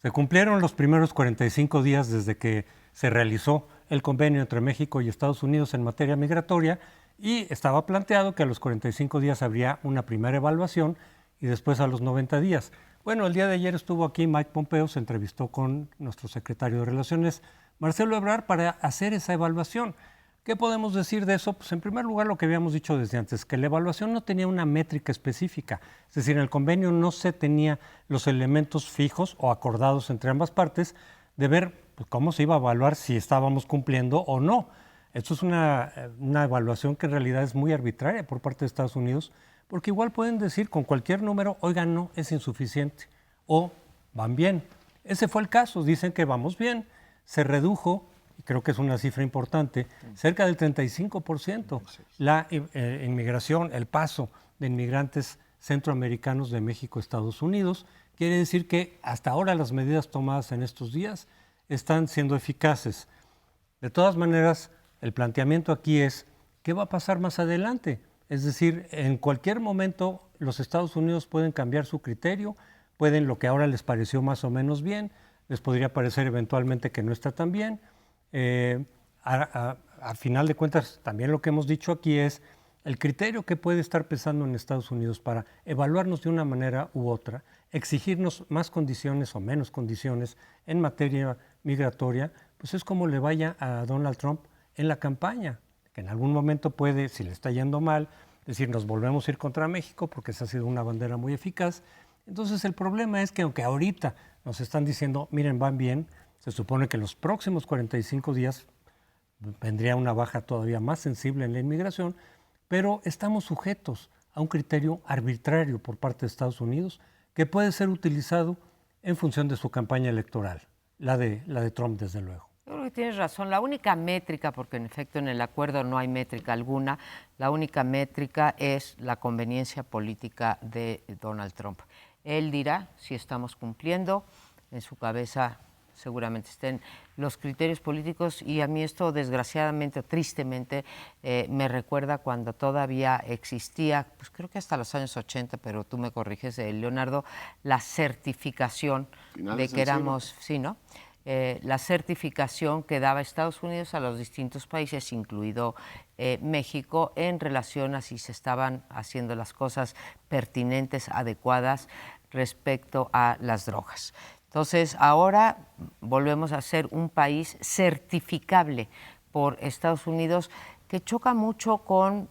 Se cumplieron los primeros 45 días desde que se realizó el convenio entre México y Estados Unidos en materia migratoria y estaba planteado que a los 45 días habría una primera evaluación y después a los 90 días. Bueno, el día de ayer estuvo aquí Mike Pompeo, se entrevistó con nuestro secretario de Relaciones, Marcelo Ebrard, para hacer esa evaluación. ¿Qué podemos decir de eso? Pues en primer lugar lo que habíamos dicho desde antes, que la evaluación no tenía una métrica específica, es decir, en el convenio no se tenía los elementos fijos o acordados entre ambas partes de ver pues, cómo se iba a evaluar si estábamos cumpliendo o no. Esto es una evaluación que en realidad es muy arbitraria por parte de Estados Unidos, porque igual pueden decir con cualquier número, oigan, no, es insuficiente, o van bien. Ese fue el caso, dicen que vamos bien, se redujo, y creo que es una cifra importante, cerca del 35% la inmigración, el paso de inmigrantes centroamericanos de México a Estados Unidos. Quiere decir que hasta ahora las medidas tomadas en estos días están siendo eficaces. De todas maneras, el planteamiento aquí es, ¿qué va a pasar más adelante? Es decir, en cualquier momento los Estados Unidos pueden cambiar su criterio, pueden lo que ahora les pareció más o menos bien, les podría parecer eventualmente que no está tan bien. A final de cuentas, también lo que hemos dicho aquí es el criterio que puede estar pesando en Estados Unidos para evaluarnos de una manera u otra, exigirnos más condiciones o menos condiciones en materia migratoria, pues es como le vaya a Donald Trump en la campaña, que en algún momento puede, si le está yendo mal, decir nos volvemos a ir contra México porque esa ha sido una bandera muy eficaz. Entonces el problema es que aunque ahorita nos están diciendo, miren, van bien, se supone que en los próximos 45 días vendría una baja todavía más sensible en la inmigración, pero estamos sujetos a un criterio arbitrario por parte de Estados Unidos que puede ser utilizado en función de su campaña electoral, la de Trump, desde luego. Yo creo que tienes razón. La única métrica, porque en efecto en el acuerdo no hay métrica alguna, la única métrica es la conveniencia política de Donald Trump. Él dirá si estamos cumpliendo, en su cabeza seguramente estén los criterios políticos, y a mí esto desgraciadamente o tristemente me recuerda cuando todavía existía, pues creo que hasta los años 80, pero tú me corriges, Leonardo, la certificación de que éramos, sí, ¿no? La certificación que daba Estados Unidos a los distintos países, incluido México, en relación a si se estaban haciendo las cosas pertinentes, adecuadas respecto a las drogas. Entonces, ahora volvemos a ser un país certificable por Estados Unidos, que choca mucho con,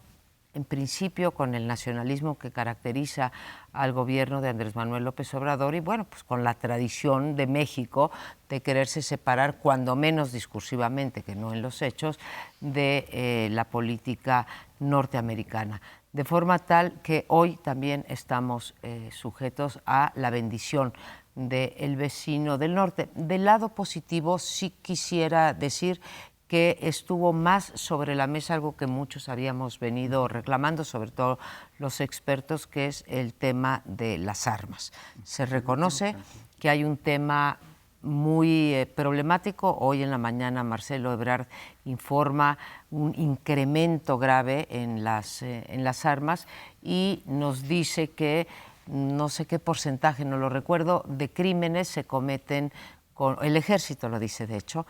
en principio, con el nacionalismo que caracteriza al gobierno de Andrés Manuel López Obrador y, bueno, pues con la tradición de México de quererse separar, cuando menos discursivamente, que no en los hechos, de la política norteamericana. De forma tal que hoy también estamos sujetos a la bendición del vecino del norte. Del lado positivo, sí quisiera decir que estuvo más sobre la mesa algo que muchos habíamos venido reclamando, sobre todo los expertos, que es el tema de las armas. Se reconoce que hay un tema muy problemático. Hoy en la mañana Marcelo Ebrard informa un incremento grave en las armas y nos dice que no sé qué porcentaje, no lo recuerdo, de crímenes se cometen con, el ejército lo dice de hecho,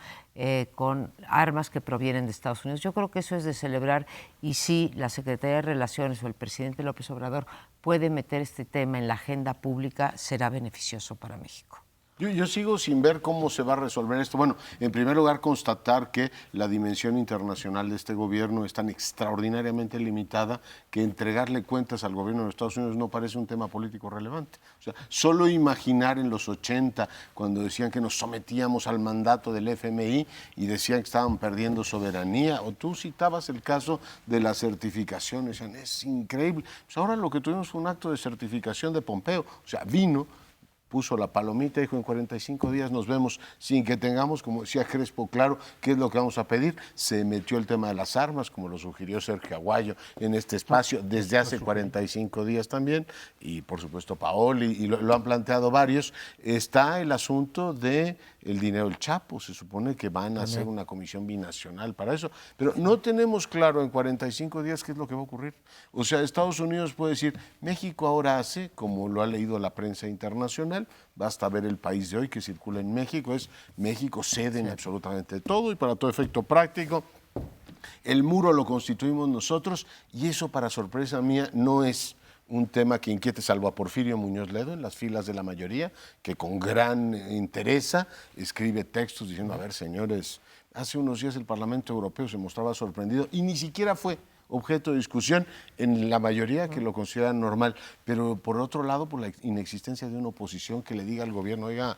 con armas que provienen de Estados Unidos. Yo creo que eso es de celebrar, y si la Secretaría de Relaciones o el presidente López Obrador puede meter este tema en la agenda pública, será beneficioso para México. Yo sigo sin ver cómo se va a resolver esto. Bueno, en primer lugar, constatar que la dimensión internacional de este gobierno es tan extraordinariamente limitada que entregarle cuentas al gobierno de Estados Unidos no parece un tema político relevante. O sea, solo imaginar en los 80, cuando decían que nos sometíamos al mandato del FMI y decían que estaban perdiendo soberanía, o tú citabas el caso de la certificación, decían, es increíble. Pues ahora lo que tuvimos fue un acto de certificación de Pompeo, o sea, vino, puso la palomita, dijo en 45 días nos vemos, sin que tengamos, como decía Crespo, claro qué es lo que vamos a pedir. Se metió el tema de las armas, como lo sugirió Sergio Aguayo en este espacio, desde hace 45 días también, y por supuesto Paoli, y lo han planteado varios. Está el asunto de el dinero del Chapo, se supone que van a hacer una comisión binacional para eso, pero no tenemos claro en 45 días qué es lo que va a ocurrir. O sea, Estados Unidos puede decir, México ahora hace, como lo ha leído la prensa internacional, internacional. Basta ver el país de hoy que circula en México. Es México sede en absolutamente todo, y para todo efecto práctico, el muro lo constituimos nosotros, y eso, para sorpresa mía, no es un tema que inquiete, salvo a Porfirio Muñoz Ledo en las filas de la mayoría, que con gran interés escribe textos diciendo, a ver, señores, hace unos días el Parlamento Europeo se mostraba sorprendido y ni siquiera fue objeto de discusión en la mayoría, que lo consideran normal. Pero por otro lado, por la inexistencia de una oposición que le diga al gobierno, oiga,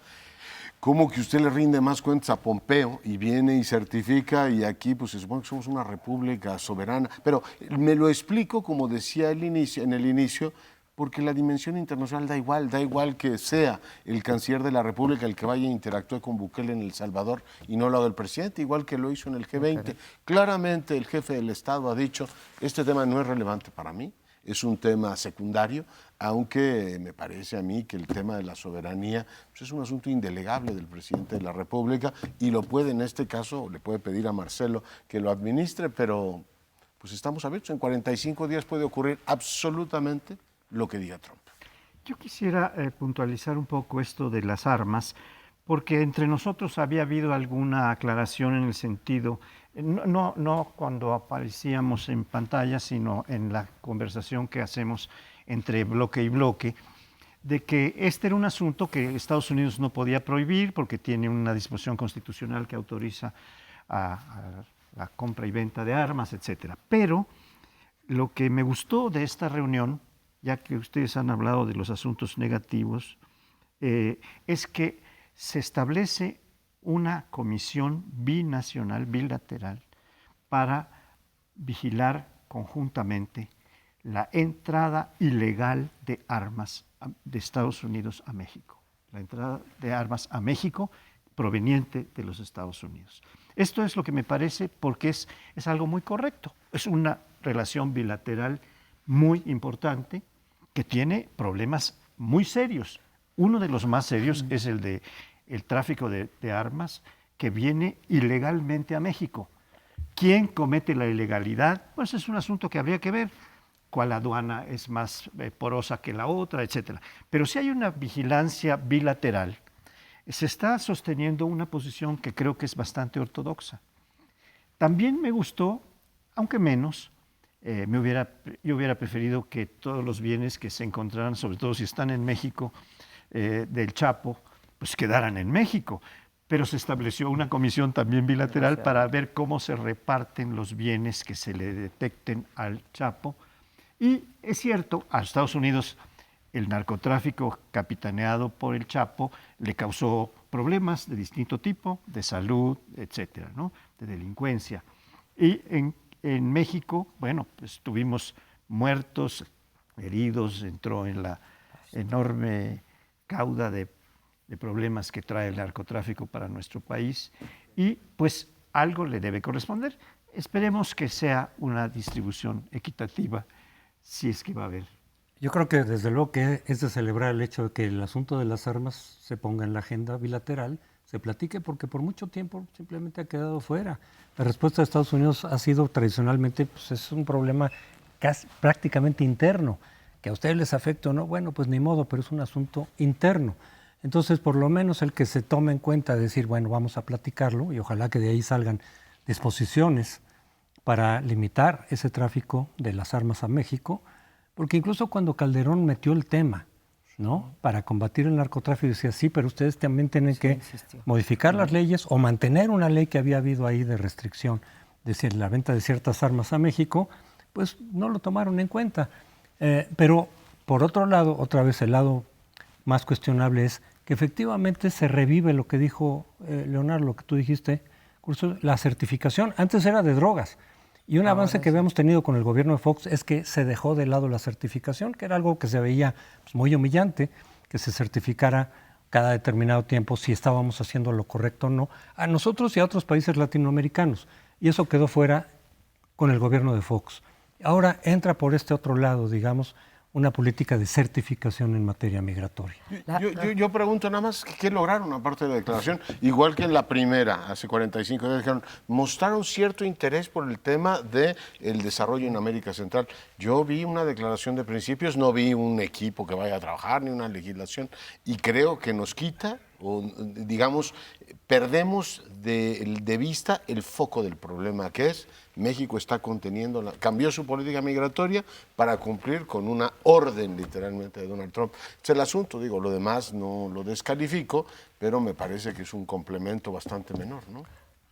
¿cómo que usted le rinde más cuentas a Pompeo y viene y certifica, y aquí pues se supone que somos una república soberana? Pero me lo explico, como decía en el inicio, porque la dimensión internacional da igual que sea el canciller de la República el que vaya e interactúe con Bukele en El Salvador y no lo haga el presidente, igual que lo hizo en el G20. Okay. Claramente el jefe del Estado ha dicho, este tema no es relevante para mí, es un tema secundario, aunque me parece a mí que el tema de la soberanía pues es un asunto indelegable del presidente de la República, y lo puede, en este caso, le puede pedir a Marcelo que lo administre, pero pues estamos abiertos. En 45 días puede ocurrir absolutamente lo que diga Trump. Yo quisiera puntualizar un poco esto de las armas, porque entre nosotros había habido alguna aclaración en el sentido, no cuando aparecíamos en pantalla, sino en la conversación que hacemos entre bloque y bloque, de que este era un asunto que Estados Unidos no podía prohibir porque tiene una disposición constitucional que autoriza a la compra y venta de armas, etcétera. Pero lo que me gustó de esta reunión, ya que ustedes han hablado de los asuntos negativos, es que se establece una comisión binacional, bilateral, para vigilar conjuntamente la entrada ilegal de armas de Estados Unidos a México, la entrada de armas a México proveniente de los Estados Unidos. Esto es lo que me parece, porque es algo muy correcto, es una relación bilateral muy importante que tiene problemas muy serios. Uno de los más serios es el de el tráfico de armas que viene ilegalmente a México. ¿Quién comete la ilegalidad? Pues es un asunto que habría que ver. ¿Cuál aduana es más porosa que la otra, etcétera? Pero si hay una vigilancia bilateral, se está sosteniendo una posición que creo que es bastante ortodoxa. También me gustó, aunque menos, yo hubiera preferido que todos los bienes que se encontraran, sobre todo si están en México, del Chapo, pues quedaran en México. Pero se estableció una comisión también bilateral para ver cómo se reparten los bienes que se le detecten al Chapo. Y es cierto, a Estados Unidos el narcotráfico capitaneado por el Chapo le causó problemas de distinto tipo, de salud, etcétera, ¿no? De delincuencia. Y en México, bueno, pues tuvimos muertos, heridos, entró en la enorme cauda de problemas que trae el narcotráfico para nuestro país, y pues algo le debe corresponder. Esperemos que sea una distribución equitativa, si es que va a haber. Yo creo que desde luego que es de celebrar el hecho de que el asunto de las armas se ponga en la agenda bilateral, se platique, porque por mucho tiempo simplemente ha quedado fuera. La respuesta de Estados Unidos ha sido tradicionalmente, pues es un problema casi prácticamente interno, que a ustedes les afecte o no, bueno, pues ni modo, pero es un asunto interno. Entonces, por lo menos el que se tome en cuenta, decir, bueno, vamos a platicarlo, y ojalá que de ahí salgan disposiciones para limitar ese tráfico de las armas a México, porque incluso cuando Calderón metió el tema, ¿no?, para combatir el narcotráfico, decía, sí, pero ustedes también tienen que modificar las leyes o mantener una ley que había habido ahí de restricción, es decir, la venta de ciertas armas a México, pues no lo tomaron en cuenta. Pero, por otro lado, otra vez el lado más cuestionable es que efectivamente se revive lo que dijo Leonardo, lo que tú dijiste, la certificación. Antes era de drogas, y un avance que habíamos tenido con el gobierno de Fox es que se dejó de lado la certificación, que era algo que se veía pues, muy humillante, que se certificara cada determinado tiempo si estábamos haciendo lo correcto o no, a nosotros y a otros países latinoamericanos. Y eso quedó fuera con el gobierno de Fox. Ahora entra por este otro lado, digamos, una política de certificación en materia migratoria. Yo pregunto nada más, ¿qué lograron aparte de la declaración? Igual que en la primera, hace 45 días, dijeron, mostraron cierto interés por el tema del desarrollo en América Central. Yo vi una declaración de principios, no vi un equipo que vaya a trabajar, ni una legislación, y creo que nos quita, o digamos, perdemos de vista el foco del problema, que es México está conteniendo, cambió su política migratoria para cumplir con una orden literalmente de Donald Trump. Es el asunto, digo, lo demás no lo descalifico, pero me parece que es un complemento bastante menor, ¿no?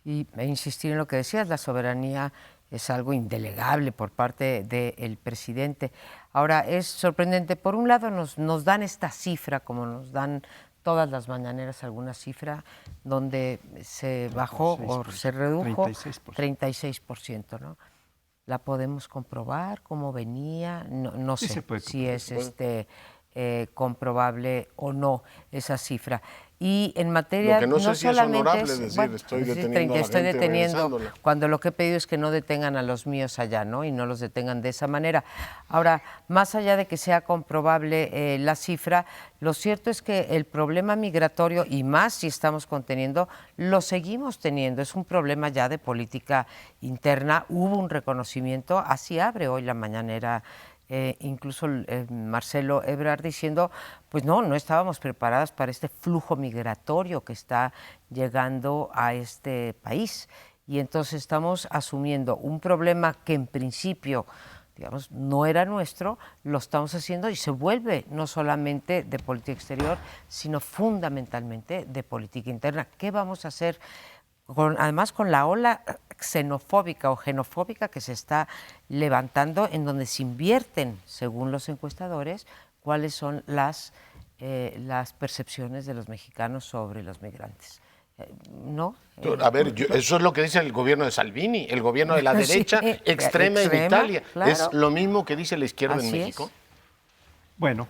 Y insistir en lo que decías, la soberanía es algo indelegable por parte del presidente. Ahora, es sorprendente, por un lado nos dan esta cifra, como nos dan todas las mañaneras alguna cifra, donde se bajó o se redujo 36%, ¿no? ¿La podemos comprobar cómo venía? No Sí, sé si es comprobable o no esa cifra. Y en materia, lo que no sé si es honorable decir, bueno, estoy deteniendo a la estoy gente, deteniendo, regresándola. cuando lo que he pedido es que no detengan a los míos allá, ¿no? Y no los detengan de esa manera. Ahora, más allá de que sea comprobable la cifra, lo cierto es que el problema migratorio, y más si estamos conteniendo, lo seguimos teniendo. Es un problema ya de política interna. Hubo un reconocimiento, así abre hoy la mañanera. Incluso Marcelo Ebrard diciendo, pues no estábamos preparadas para este flujo migratorio que está llegando a este país. Y entonces estamos asumiendo un problema que en principio, digamos, no era nuestro, lo estamos haciendo y se vuelve no solamente de política exterior, sino fundamentalmente de política interna. ¿Qué vamos a hacer? Además con la ola xenofóbica o xenofóbica que se está levantando, en donde se invierten, según los encuestadores, cuáles son las percepciones de los mexicanos sobre los migrantes. ¿No? A ver, eso es lo que dice el gobierno de Salvini, el gobierno de la derecha Sí, extrema en Italia. Claro. Es lo mismo que dice la izquierda Así en México. es. Bueno,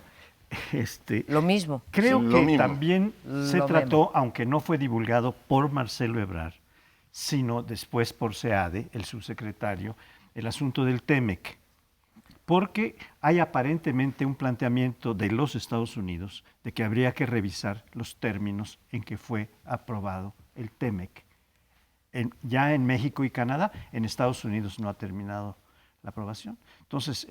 Lo mismo. creo Sí, lo que mismo. también se Lo trató, mismo. aunque no fue divulgado por Marcelo Ebrard, sino después por SEADE, el subsecretario, el asunto del TEMEC, porque hay aparentemente un planteamiento de los Estados Unidos de que habría que revisar los términos en que fue aprobado el TEMEC. Ya en México y Canadá, en Estados Unidos no ha terminado la aprobación. Entonces,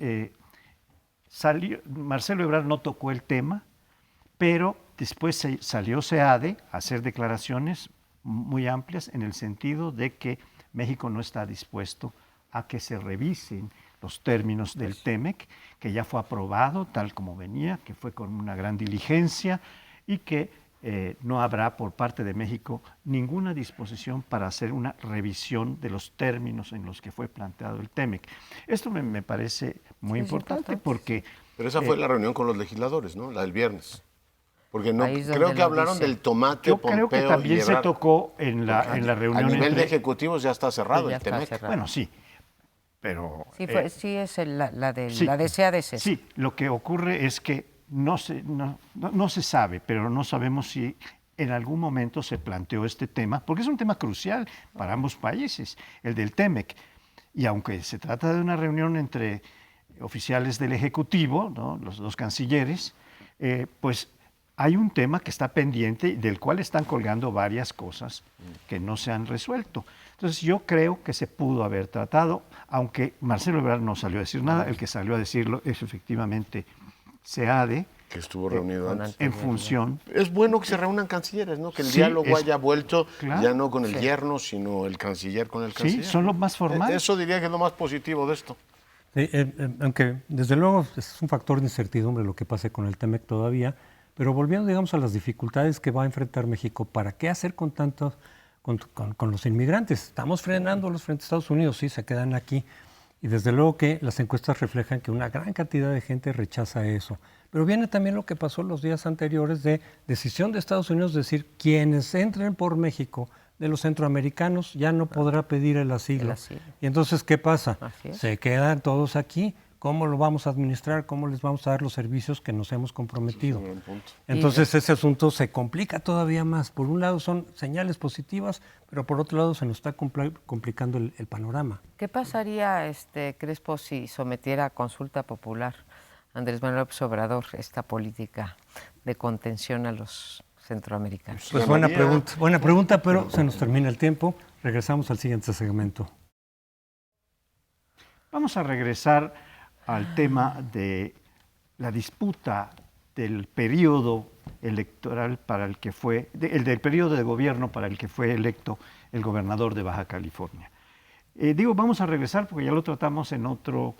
Marcelo Ebrard no tocó el tema, pero después salió SEADE a hacer declaraciones muy amplias en el sentido de que México no está dispuesto a que se revisen los términos del TEMEC, que ya fue aprobado tal como venía, que fue con una gran diligencia y que no habrá por parte de México ninguna disposición para hacer una revisión de los términos en los que fue planteado el TEMEC. Esto me parece muy importante porque... Pero esa fue la reunión con los legisladores, ¿no? La del viernes. Porque no Ahí es donde creo que lo hablaron dice. del tomate, Yo Pompeo creo que también y se Ebrard. tocó en la reunión A nivel entre... de ejecutivos ya está cerrado Ya el está TEMEC. cerrado. Bueno, sí, pero... Sí, es la de sí, SEADE. Sí, lo que ocurre es que no se sabe, pero no sabemos si en algún momento se planteó este tema, porque es un tema crucial para ambos países, el del TEMEC. Y aunque se trata de una reunión entre oficiales del Ejecutivo, ¿no?, los dos cancilleres, pues hay un tema que está pendiente, del cual están colgando varias cosas que no se han resuelto. Entonces yo creo que se pudo haber tratado, aunque Marcelo Ebrard no salió a decir nada, el que salió a decirlo es efectivamente SEADE, Que estuvo reunido antes. en función... Es bueno que se reúnan cancilleres, ¿no? Que el Sí, diálogo haya vuelto claro. ya no con el yerno, sino el canciller con el Sí, canciller. son los más formales. Eso diría que es lo más positivo de esto. Aunque desde luego es un factor de incertidumbre lo que pase con el TEMEC todavía, pero volviendo, digamos, a las dificultades que va a enfrentar México, ¿para qué hacer con tantos, con los inmigrantes? Estamos frenándolos frente a Estados Unidos, sí, se quedan aquí. Y desde luego que las encuestas reflejan que una gran cantidad de gente rechaza eso. Pero viene también lo que pasó los días anteriores de decisión de Estados Unidos, de decir, quienes entren por México de los centroamericanos ya no podrá pedir el asilo. Y entonces, ¿qué pasa? Se quedan todos aquí. ¿Cómo lo vamos a administrar? ¿Cómo les vamos a dar los servicios que nos hemos comprometido? Entonces ese asunto se complica todavía más. Por un lado son señales positivas, pero por otro lado se nos está complicando el panorama. ¿Qué pasaría, Crespo, si sometiera a consulta popular Andrés Manuel López Obrador esta política de contención a los centroamericanos? Pues buena pregunta, pero se nos termina el tiempo. Regresamos al siguiente segmento. Vamos a regresar al tema de la disputa del periodo electoral para el que fue, del periodo de gobierno para el que fue electo el gobernador de Baja California. Vamos a regresar porque ya lo tratamos en otro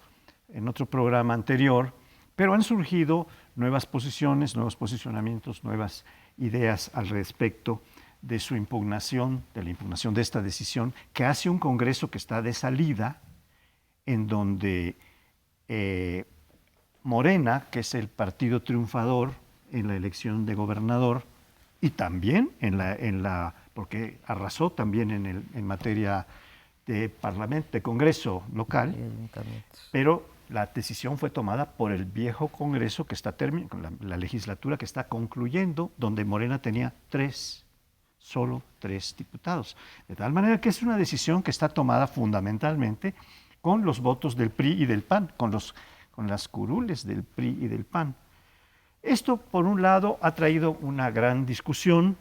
programa anterior, pero han surgido nuevas posiciones, nuevos posicionamientos, nuevas ideas al respecto de su impugnación, de la impugnación de esta decisión, que hace un Congreso que está de salida, en donde Morena, que es el partido triunfador en la elección de gobernador, y también porque arrasó también en materia de parlamento, de Congreso local, pero la decisión fue tomada por el viejo Congreso que está la legislatura que está concluyendo, donde Morena tenía solo tres diputados. De tal manera que es una decisión que está tomada fundamentalmente con los votos del PRI y del PAN, con las curules del PRI y del PAN. Esto, por un lado, ha traído una gran discusión.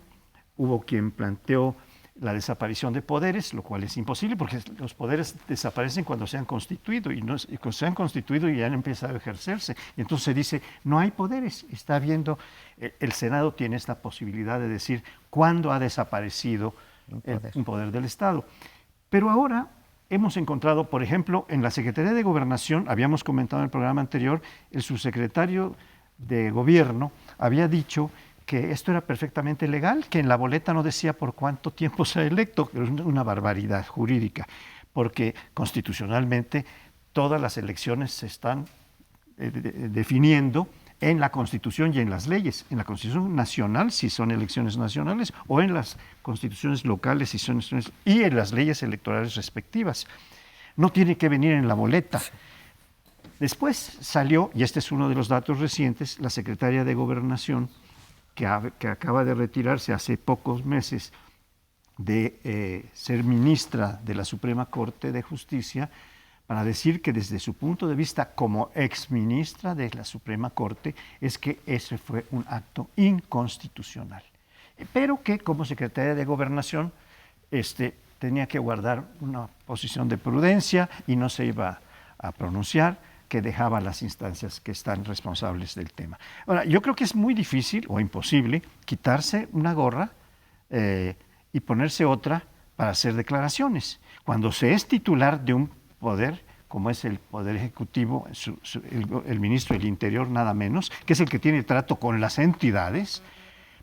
Hubo quien planteó la desaparición de poderes, lo cual es imposible porque los poderes desaparecen cuando se han constituido y cuando se han constituido y han empezado a ejercerse. Y entonces se dice, no hay poderes. Está viendo, el Senado tiene esta posibilidad de decir cuándo ha desaparecido un poder del Estado. Pero ahora hemos encontrado, por ejemplo, en la Secretaría de Gobernación, habíamos comentado en el programa anterior, el subsecretario de Gobierno había dicho que esto era perfectamente legal, que en la boleta no decía por cuánto tiempo se ha electo, pero es una barbaridad jurídica, porque constitucionalmente todas las elecciones se están definiendo en la Constitución y en las leyes, en la Constitución nacional si son elecciones nacionales o en las constituciones locales si son elecciones, y en las leyes electorales respectivas. No tiene que venir en la boleta. Después salió, y este es uno de los datos recientes, la secretaria de Gobernación, que acaba de retirarse hace pocos meses de ser ministra de la Suprema Corte de Justicia, para decir que desde su punto de vista como exministra de la Suprema Corte es que ese fue un acto inconstitucional, pero que como secretaria de Gobernación tenía que guardar una posición de prudencia y no se iba a pronunciar, que dejaba a las instancias que están responsables del tema. Ahora, yo creo que es muy difícil o imposible quitarse una gorra y ponerse otra para hacer declaraciones. Cuando se es titular de un poder, como es el Poder Ejecutivo, el ministro del Interior nada menos, que es el que tiene trato con las entidades,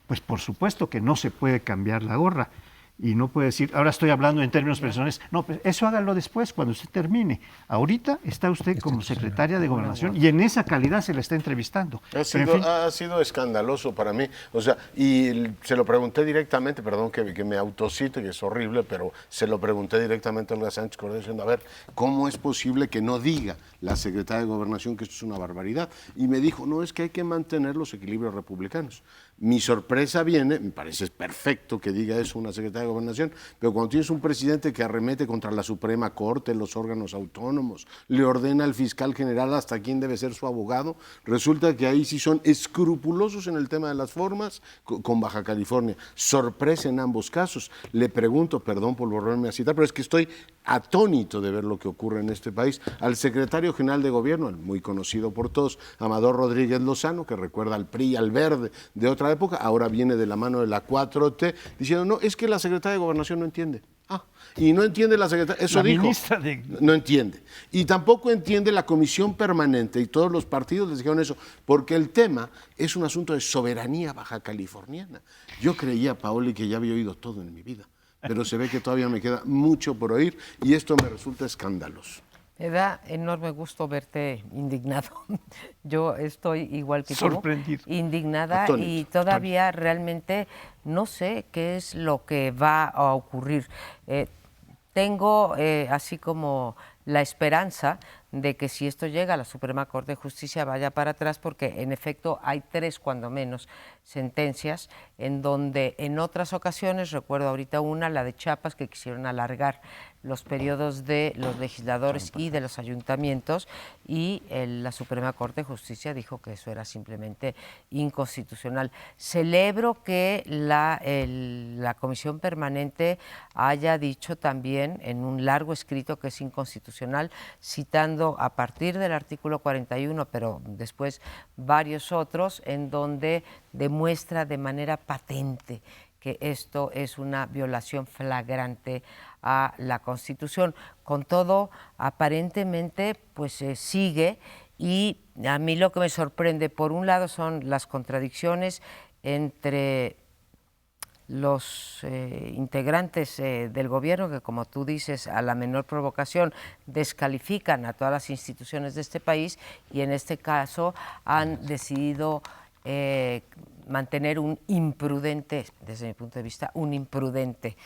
pues por supuesto que no se puede cambiar la gorra. Y no puede decir, ahora estoy hablando en términos personales. No, pues eso hágalo después, cuando usted termine. Ahorita está usted como secretaria de Gobernación y en esa calidad se le está entrevistando. Ha sido escandaloso para mí. O sea, y se lo pregunté directamente, perdón que me autocite, que es horrible, pero se lo pregunté directamente a Olga Sánchez Cordero, diciendo, a ver, ¿cómo es posible que no diga la secretaria de Gobernación que esto es una barbaridad? Y me dijo, no, es que hay que mantener los equilibrios republicanos. Mi sorpresa viene, me parece perfecto que diga eso una secretaria de Gobernación, pero cuando tienes un presidente que arremete contra la Suprema Corte, los órganos autónomos, le ordena al fiscal general hasta quién debe ser su abogado, resulta que ahí sí son escrupulosos en el tema de las formas con Baja California. Sorpresa en ambos casos. Le pregunto, perdón por volverme a citar, pero es que estoy atónito de ver lo que ocurre en este país, al secretario general de Gobierno, el muy conocido por todos, Amador Rodríguez Lozano, que recuerda al PRI y al Verde de otra época, ahora viene de la mano de la 4T, diciendo, no, es que la secretaria de Gobernación no entiende. Y no entiende la secretaria, eso dijo, no entiende. Y tampoco entiende la Comisión Permanente, y todos los partidos les dijeron eso, porque el tema es un asunto de soberanía baja californiana. Yo creía, Paoli, que ya había oído todo en mi vida, pero se ve que todavía me queda mucho por oír, y esto me resulta escandaloso. Me da enorme gusto verte indignado. Yo estoy igual que tú, indignada y todavía realmente no sé qué es lo que va a ocurrir. Tengo así como la esperanza de que si esto llega a la Suprema Corte de Justicia vaya para atrás, porque en efecto hay 3, cuando menos, sentencias en donde en otras ocasiones, recuerdo ahorita una, la de Chiapas, que quisieron alargar los periodos de los legisladores y de los ayuntamientos, y la Suprema Corte de Justicia dijo que eso era simplemente inconstitucional. Celebro que la Comisión Permanente haya dicho también en un largo escrito que es inconstitucional, citando a partir del artículo 41, pero después varios otros, en donde demuestra de manera patente que esto es una violación flagrante a la Constitución. Con todo, aparentemente, pues sigue, y a mí lo que me sorprende, por un lado, son las contradicciones entre los integrantes del gobierno, que, como tú dices, a la menor provocación descalifican a todas las instituciones de este país, y en este caso han decidido mantener un imprudente, desde mi punto de vista, un imprudente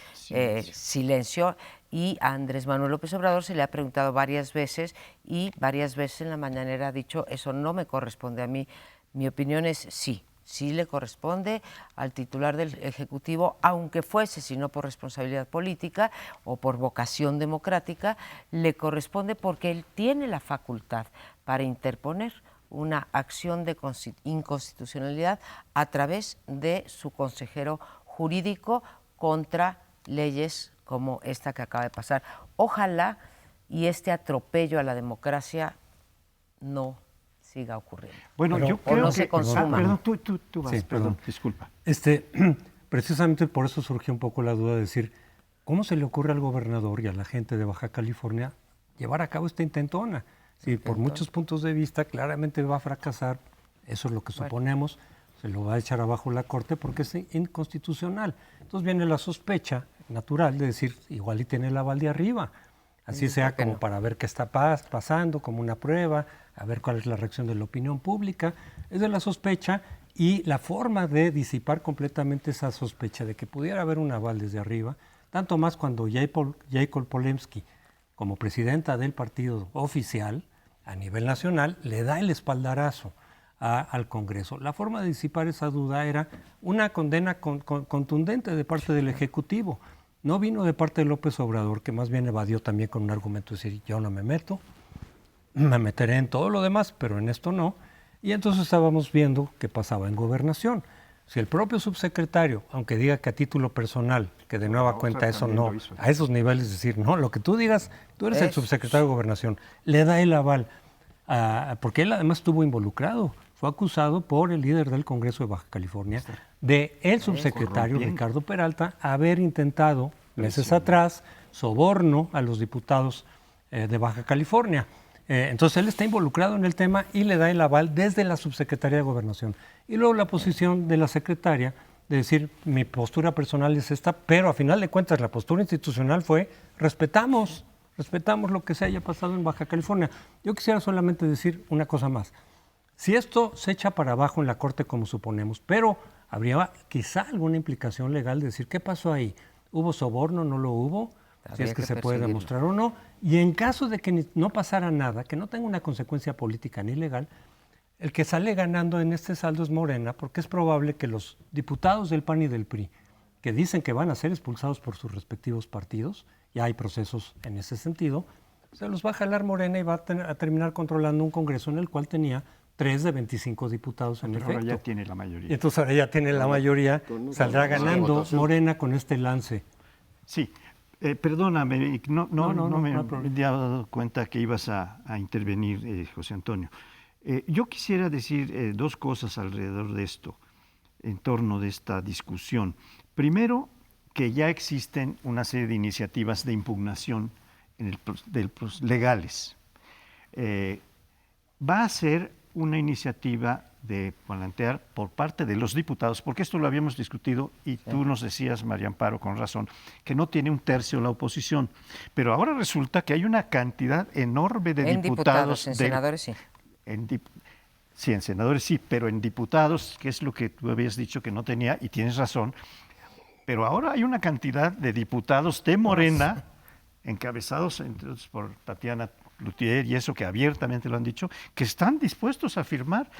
silencio. Y a Andrés Manuel López Obrador se le ha preguntado varias veces, y varias veces en la mañanera ha dicho: eso no me corresponde a mí. Mi opinión es sí le corresponde al titular del Ejecutivo, aunque fuese, si no por responsabilidad política o por vocación democrática, le corresponde porque él tiene la facultad para interponer una acción de inconstitucionalidad a través de su consejero jurídico contra leyes como esta que acaba de pasar. Ojalá y este atropello a la democracia no siga ocurriendo. Bueno, pero, yo creo no que se consuma. perdón, tú vas, Sí, perdón, disculpa. Precisamente por eso surgió un poco la duda de decir, ¿cómo se le ocurre al gobernador y a la gente de Baja California llevar a cabo esta intentona? Sí, por muchos puntos de vista claramente va a fracasar, eso es lo que suponemos, se lo va a echar abajo la Corte porque es inconstitucional. Entonces viene la sospecha natural de decir, igual y tiene el aval de arriba, así sea como para ver qué está pasando, como una prueba, a ver cuál es la reacción de la opinión pública. Es de la sospecha, y la forma de disipar completamente esa sospecha de que pudiera haber un aval desde arriba, tanto más cuando Jacob Polemski, como presidenta del partido oficial a nivel nacional, le da el espaldarazo al Congreso. La forma de disipar esa duda era una condena contundente de parte del Ejecutivo. No vino de parte de López Obrador, que más bien evadió también con un argumento de decir, yo no me meto, me meteré en todo lo demás, pero en esto no. Y entonces estábamos viendo qué pasaba en Gobernación. Si el propio subsecretario, aunque diga que a título personal, que de nueva cuenta eso no, a esos niveles decir, no, lo que tú digas, tú eres el subsecretario de Gobernación, le da el aval, porque él además estuvo involucrado, fue acusado por el líder del Congreso de Baja California, de el subsecretario Ricardo Peralta, haber intentado meses atrás soborno a los diputados de Baja California. Entonces él está involucrado en el tema y le da el aval desde la Subsecretaría de Gobernación. Y luego la posición de la secretaria de decir, mi postura personal es esta, pero a final de cuentas la postura institucional fue, respetamos lo que se haya pasado en Baja California. Yo quisiera solamente decir una cosa más. Si esto se echa para abajo en la Corte como suponemos, pero habría quizá alguna implicación legal de decir, ¿qué pasó ahí? ¿Hubo soborno? ¿No lo hubo? Si es que se puede demostrar o no. Y en caso de que no pasara nada, que no tenga una consecuencia política ni legal, el que sale ganando en este saldo es Morena, porque es probable que los diputados del PAN y del PRI, que dicen que van a ser expulsados por sus respectivos partidos, ya hay procesos en ese sentido, se los va a jalar Morena y va a terminar controlando un Congreso en el cual tenía 3 de 25 diputados en efecto. Ahora ya tiene la mayoría. Y entonces ahora ya tiene la mayoría, saldrá ganando Morena con este lance. Sí. Perdóname, no me había dado cuenta que ibas a intervenir, José Antonio. Yo quisiera decir dos cosas alrededor de esto, en torno de esta discusión. Primero, que ya existen una serie de iniciativas de impugnación legales. Va a ser una iniciativa de plantear por parte de los diputados, porque esto lo habíamos discutido y tú nos decías, María Amparo, con razón, que no tiene un tercio la oposición, pero ahora resulta que hay una cantidad enorme de diputados. En senadores sí. Sí, en senadores sí, pero en diputados, que es lo que tú habías dicho que no tenía, y tienes razón, pero ahora hay una cantidad de diputados de Morena, encabezados entre otros por Tatiana Cloutier y eso, que abiertamente lo han dicho, que están dispuestos a firmar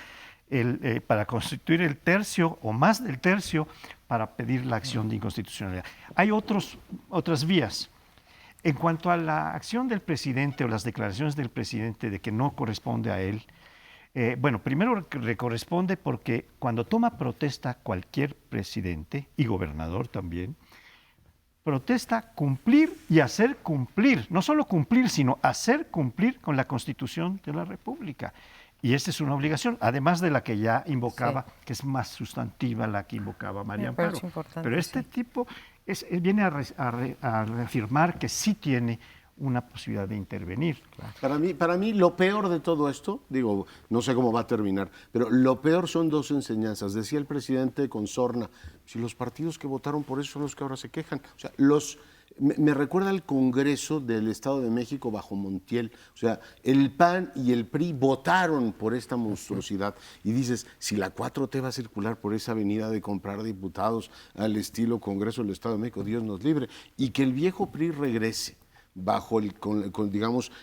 para constituir el tercio o más del tercio para pedir la acción de inconstitucionalidad. Hay otras vías. En cuanto a la acción del presidente o las declaraciones del presidente de que no corresponde a él, bueno, primero le corresponde porque cuando toma protesta cualquier presidente y gobernador también, protesta cumplir y hacer cumplir, no solo cumplir, sino hacer cumplir con la Constitución de la República. Y esta es una obligación, además de la que ya invocaba, sí, que es más sustantiva, la que invocaba María Amparo. Pero este tipo viene a reafirmar que sí tiene una posibilidad de intervenir. Para mí lo peor de todo esto, digo, no sé cómo va a terminar, pero lo peor son dos enseñanzas. Decía el presidente con sorna, si los partidos que votaron por eso son los que ahora se quejan. O sea, me recuerda al Congreso del Estado de México bajo Montiel. O sea, el PAN y el PRI votaron por esta monstruosidad. Y dices, si la 4T va a circular por esa avenida de comprar diputados al estilo Congreso del Estado de México, Dios nos libre. Y que el viejo PRI regrese bajo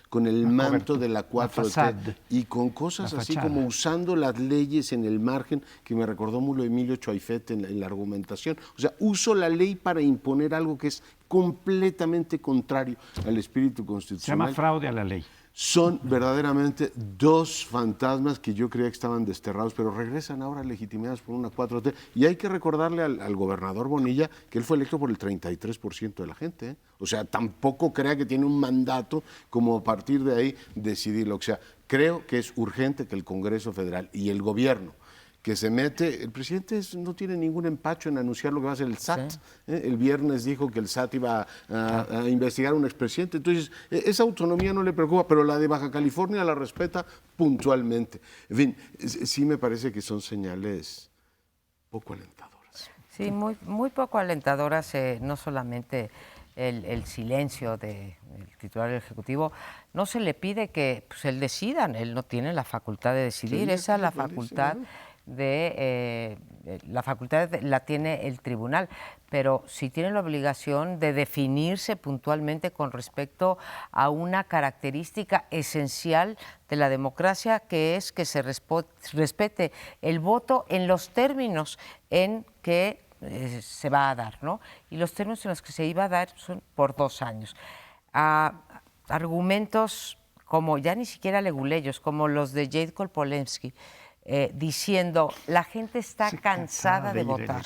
con el manto de la 4T y con cosas así como usando las leyes en el margen, que me recordó mucho Emilio Choaifet en la argumentación. O sea, uso la ley para imponer algo que es completamente contrario al espíritu constitucional. Se llama fraude a la ley. Son verdaderamente dos fantasmas que yo creía que estaban desterrados, pero regresan ahora legitimados por una 4T. Y hay que recordarle al gobernador Bonilla que él fue electo por el 33% de la gente, ¿eh? O sea, tampoco crea que tiene un mandato como a partir de ahí decidirlo. O sea, creo que es urgente que el Congreso Federal y el gobierno que se mete, el presidente no tiene ningún empacho en anunciar lo que va a hacer el SAT. Sí. El viernes dijo que el SAT iba a investigar a un expresidente. Entonces, esa autonomía no le preocupa, pero la de Baja California la respeta puntualmente. En fin, sí me parece que son señales poco alentadoras. Sí, muy poco alentadoras, no solamente el silencio del titular del Ejecutivo. No se le pide que pues, él decida, él no tiene la facultad de decidir, esa es la facultad la facultad la tiene el tribunal, pero sí tiene la obligación de definirse puntualmente con respecto a una característica esencial de la democracia, que es que se respete el voto en los términos en que se va a dar, ¿no? Y los términos en los que se iba a dar son por 2 años. Argumentos como, ya ni siquiera leguleyos, como los de Jade Kolpolensky, diciendo la gente está cansada de votar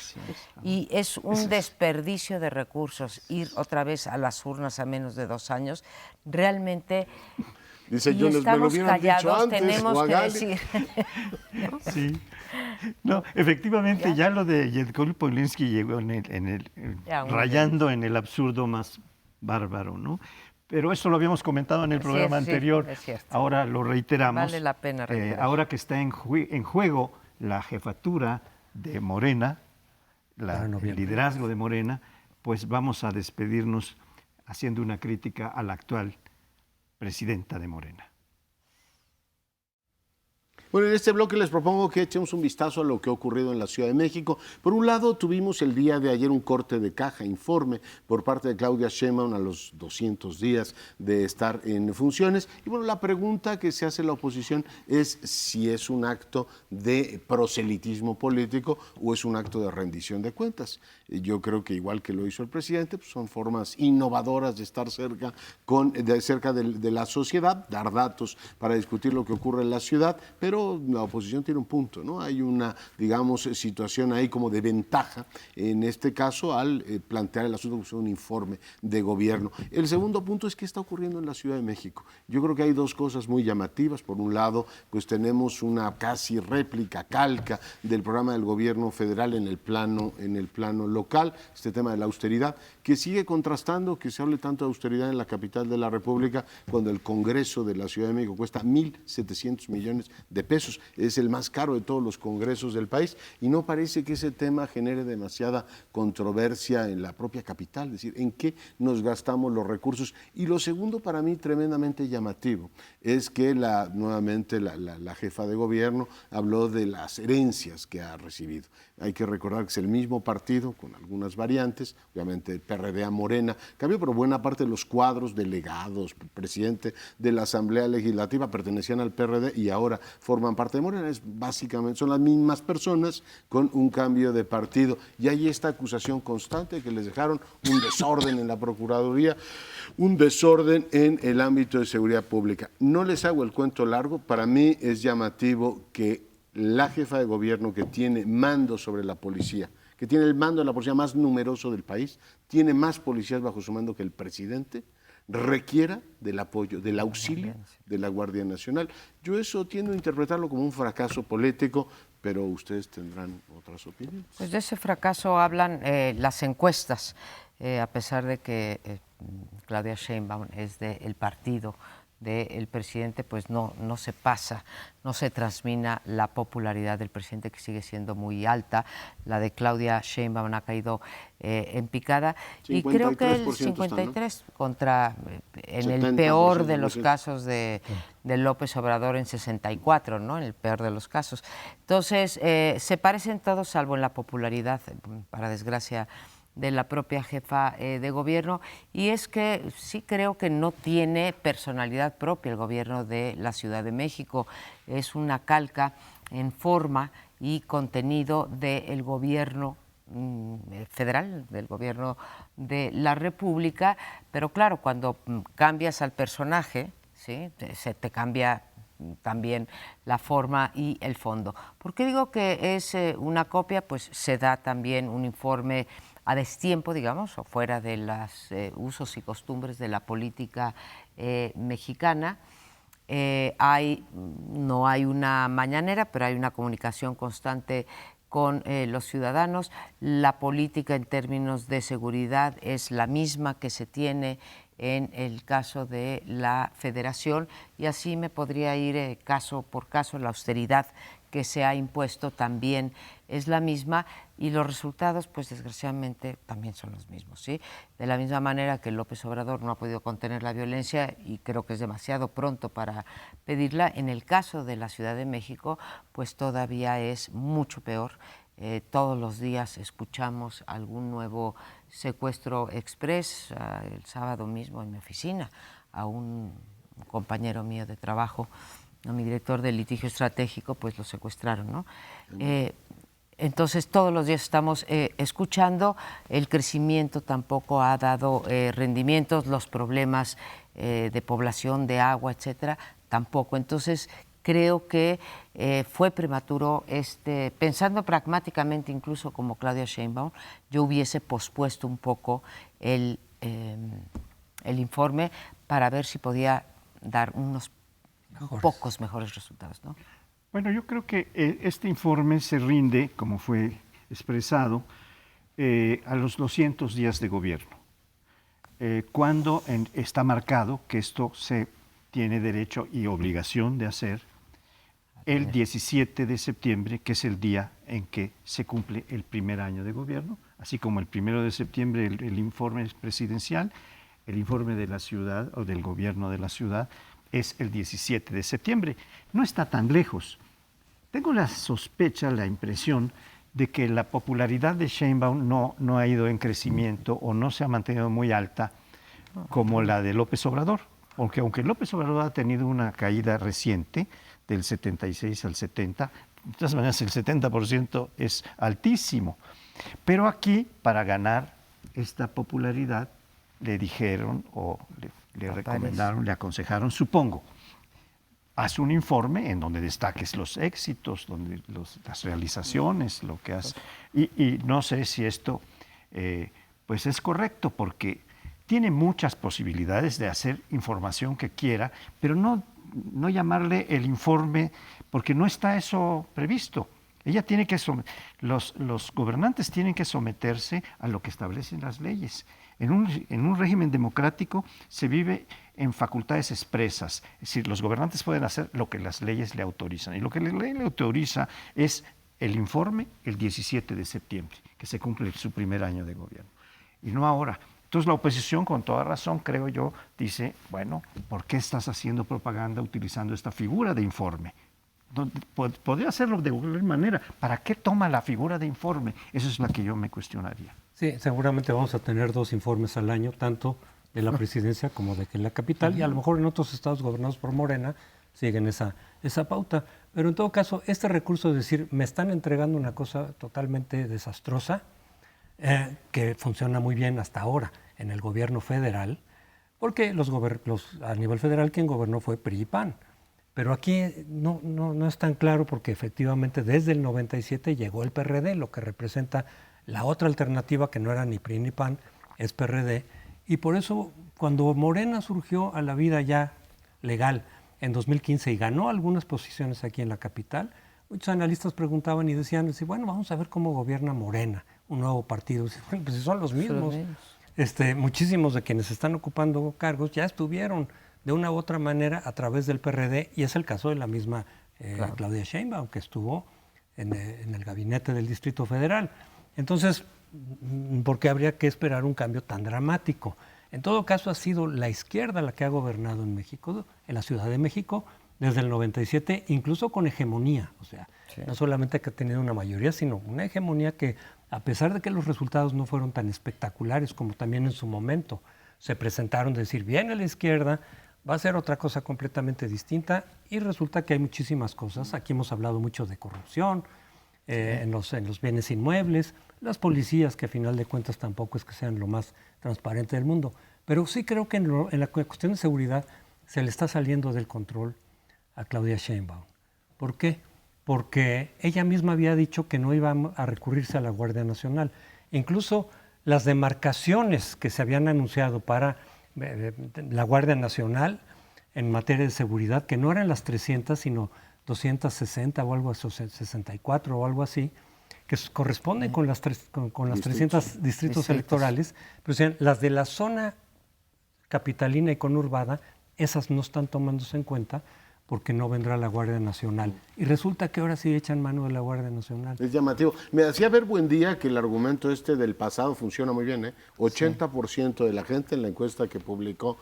y es un desperdicio de recursos ir otra vez a las urnas a menos de 2 años. Realmente, dice, y estamos callados, tenemos que decir. Sí. No, efectivamente, ya lo de Jade Kolpolensky llegó rayando en el absurdo más bárbaro, ¿no? Pero eso lo habíamos comentado en el programa anterior, ahora lo reiteramos. Vale la pena reiterar. Ahora que está en juego la jefatura de Morena, el liderazgo de Morena, pues vamos a despedirnos haciendo una crítica a la actual presidenta de Morena. Bueno, en este bloque les propongo que echemos un vistazo a lo que ha ocurrido en la Ciudad de México. Por un lado, tuvimos el día de ayer un corte de caja, informe por parte de Claudia Sheinbaum a los 200 días de estar en funciones. Y bueno, la pregunta que se hace la oposición es si es un acto de proselitismo político o es un acto de rendición de cuentas. Yo creo que igual que lo hizo el presidente, pues son formas innovadoras de estar cerca de la sociedad, dar datos para discutir lo que ocurre en la ciudad, pero la oposición tiene un punto, ¿no? Hay una, digamos, situación ahí como de ventaja, en este caso, al plantear el asunto como un informe de gobierno. El segundo punto es qué está ocurriendo en la Ciudad de México. Yo creo que hay dos cosas muy llamativas. Por un lado, pues tenemos una casi réplica, calca del programa del gobierno federal en el plano local, este tema de la austeridad, que sigue contrastando que se hable tanto de austeridad en la capital de la República cuando el Congreso de la Ciudad de México cuesta 1.700 millones de pesos, es el más caro de todos los congresos del país y no parece que ese tema genere demasiada controversia en la propia capital, es decir, en qué nos gastamos los recursos. Y lo segundo, para mí tremendamente llamativo, es que nuevamente la jefa de gobierno habló de las herencias que ha recibido. Hay que recordar que es el mismo partido, con con algunas variantes, obviamente el PRD a Morena, cambió, pero buena parte de los cuadros, delegados, presidente de la Asamblea Legislativa pertenecían al PRD y ahora forman parte de Morena. Básicamente son las mismas personas con un cambio de partido. Y hay esta acusación constante de que les dejaron un desorden en la Procuraduría, un desorden en el ámbito de seguridad pública. No les hago el cuento largo, para mí es llamativo que la jefa de gobierno que tiene mando sobre la policía, que tiene el mando de la policía más numeroso del país, tiene más policías bajo su mando que el presidente, requiera del apoyo, del auxilio de la Guardia Nacional. Yo eso tiendo a interpretarlo como un fracaso político, pero ustedes tendrán otras opiniones. Pues de ese fracaso hablan las encuestas, a pesar de que Claudia Sheinbaum es del partido del presidente, pues no se pasa, no se transmina la popularidad del presidente, que sigue siendo muy alta. La de Claudia Sheinbaum ha caído en picada, y creo que el 53 ¿no? Contra, en el peor de los casos de López Obrador, en 64, ¿no? En el peor de los casos. Entonces, se parecen todos, salvo en la popularidad, para desgracia de la propia jefa de gobierno, y es que sí creo que no tiene personalidad propia el gobierno de la Ciudad de México. Es una calca en forma y contenido del gobierno federal, del gobierno de la República, pero claro, cuando cambias al personaje, ¿sí? Se te cambia también la forma y el fondo. ¿Por qué digo que es una copia? Pues se da también un informe a destiempo, digamos, o fuera de los usos y costumbres de la política mexicana. No hay una mañanera, pero hay una comunicación constante con los ciudadanos. La política en términos de seguridad es la misma que se tiene en el caso de la Federación, y así me podría ir caso por caso. La austeridad que se ha impuesto también es la misma, y los resultados, pues desgraciadamente, también son los mismos, ¿sí? De la misma manera que López Obrador no ha podido contener la violencia, y creo que es demasiado pronto para pedirla, en el caso de la Ciudad de México, pues todavía es mucho peor. Todos los días escuchamos algún nuevo secuestro express. El sábado mismo en mi oficina a un compañero mío de trabajo, a mi director de litigio estratégico, pues lo secuestraron, ¿no? Entonces todos los días estamos escuchando. El crecimiento tampoco ha dado rendimientos, los problemas de población, de agua, etcétera, tampoco. Entonces creo que fue prematuro, pensando pragmáticamente, incluso como Claudia Sheinbaum, yo hubiese pospuesto un poco el informe para ver si podía dar unos pocos mejores resultados, ¿no? Bueno, yo creo que este informe se rinde, como fue expresado, a los 200 días de gobierno, cuando está marcado que esto se tiene derecho y obligación de hacer el 17 de septiembre, que es el día en que se cumple el primer año de gobierno, así como el 1 de septiembre el informe presidencial, el informe de la ciudad o del gobierno de la ciudad es el 17 de septiembre. No está tan lejos. Tengo la sospecha, la impresión de que la popularidad de Sheinbaum no ha ido en crecimiento o no se ha mantenido muy alta como la de López Obrador, porque aunque López Obrador ha tenido una caída reciente del 76 al 70, de todas maneras el 70% es altísimo. Pero aquí, para ganar esta popularidad, le dijeron o le recomendaron, le aconsejaron, supongo, haz un informe en donde destaques los éxitos, donde las realizaciones, lo que has... Y no sé si esto pues es correcto, porque tiene muchas posibilidades de hacer información que quiera, pero no llamarle el informe, porque no está eso previsto. Ella tiene que los gobernantes tienen que someterse a lo que establecen las leyes. En un régimen democrático se vive en facultades expresas, es decir, los gobernantes pueden hacer lo que las leyes le autorizan, y lo que la ley le autoriza es el informe el 17 de septiembre, que se cumple su primer año de gobierno, y no ahora. Entonces la oposición, con toda razón, creo yo, dice, bueno, ¿por qué estás haciendo propaganda utilizando esta figura de informe? Podría hacerlo de cualquier manera. ¿Para qué toma la figura de informe? Eso es la que yo me cuestionaría. Sí, seguramente vamos a tener 2 informes al año, tanto de la presidencia como de que la capital, y a lo mejor en otros estados gobernados por Morena siguen esa pauta. Pero en todo caso, este recurso de decir, me están entregando una cosa totalmente desastrosa, que funciona muy bien hasta ahora en el gobierno federal, porque a nivel federal quien gobernó fue PRI y PAN. Pero aquí no es tan claro porque efectivamente desde el 97 llegó el PRD, lo que representa la otra alternativa que no era ni PRI ni PAN, es PRD. Y por eso cuando Morena surgió a la vida ya legal en 2015 y ganó algunas posiciones aquí en la capital, muchos analistas preguntaban y decían, bueno, vamos a ver cómo gobierna Morena, un nuevo partido. Bueno, pues son los mismos. Muchísimos de quienes están ocupando cargos ya estuvieron de una u otra manera a través del PRD, y es el caso de la misma Claudia Sheinbaum, que estuvo en el gabinete del Distrito Federal. Entonces, ¿por qué habría que esperar un cambio tan dramático? En todo caso, ha sido la izquierda la que ha gobernado en México, en la Ciudad de México, desde el 97, incluso con hegemonía. O sea, no solamente que ha tenido una mayoría, sino una hegemonía que, a pesar de que los resultados no fueron tan espectaculares como también en su momento se presentaron, decir, viene la izquierda, va a ser otra cosa completamente distinta, y resulta que hay muchísimas cosas. Aquí hemos hablado mucho de corrupción, en los bienes inmuebles, las policías, que a final de cuentas tampoco es que sean lo más transparente del mundo. Pero sí creo que en la cuestión de seguridad se le está saliendo del control a Claudia Sheinbaum. ¿Por qué? Porque ella misma había dicho que no iba a recurrirse a la Guardia Nacional. Incluso las demarcaciones que se habían anunciado para la Guardia Nacional en materia de seguridad, que no eran las 300, sino 260 o algo así, 64 o algo así, que corresponden con las 300 distritos electorales, pero sean las de la zona capitalina y conurbada, esas no están tomándose en cuenta porque no vendrá la Guardia Nacional. Y resulta que ahora sí echan mano de la Guardia Nacional. Es llamativo. Me hacía ver Buendía que el argumento del pasado funciona muy bien. 80% de la gente en la encuesta que publicó